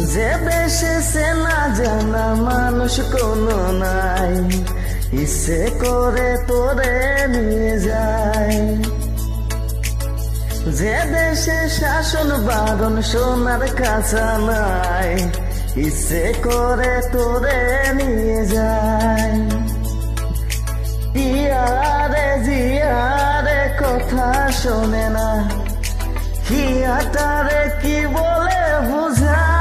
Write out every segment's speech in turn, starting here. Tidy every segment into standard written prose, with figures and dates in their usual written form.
যে দেশে সে না জানা মানুষ কোনো নাই, ইচ্ছে করে তোরে নিয়ে যায়। যে দেশে শাসন বারণ সোনার কাছা নাই, ইচ্ছে করে তোরে নিয়ে যায়। ইয়ারে জিয়ারে কথা শোনে না, হিয়াটারে কি বলে বুঝায়।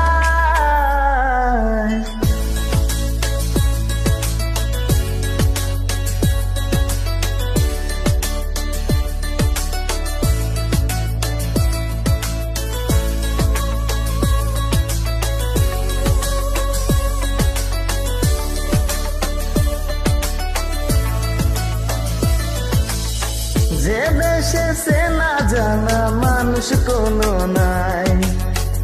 যে দেশে সে না জানা মানুষ কোনো নাই,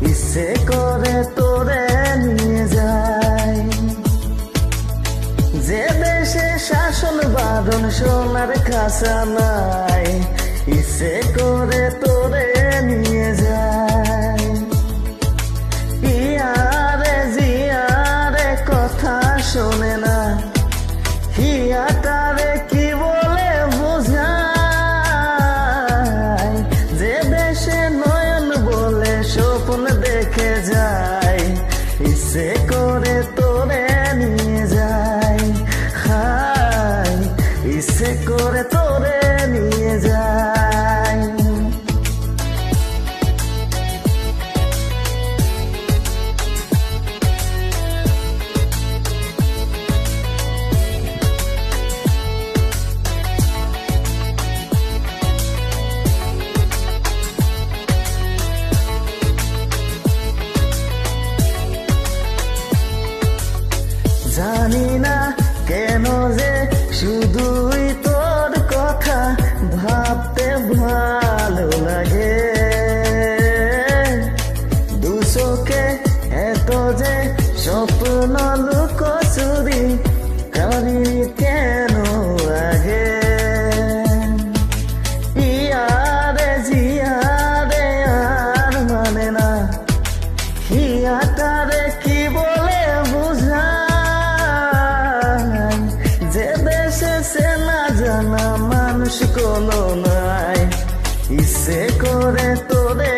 ইচ্ছে করে তোরে নিয়ে যায়। যে দেশে শাসন বারণ সোনার খাসা নাই, ইচ্ছে করে তোরে নিয়ে যায়। ইয়ারে জিয়ারে কথা শোনে না, হিয়াটারে কি বলে বুঝায়। যে দেশে নয়ন বলে স্বপ্ন দেখে যায়, ইচ্ছে করে তোরে নিয়ে যায়। হায় ইচ্ছে করে তোরে নিয়ে যায়। জানি না কেন যে শুধুই তোর কথা ভাবতে ভালো লাগে। দু চোখে এত যে স্বপ্ন লুকোচুরি করি কেন আগে। ইয়ারে জিয়ারে আর মানে না, হিয়াটারে কি বলে বুঝায়। যে দেশে সে না জানা মানুষ কোনো নাই, ইচ্ছে করে তোরে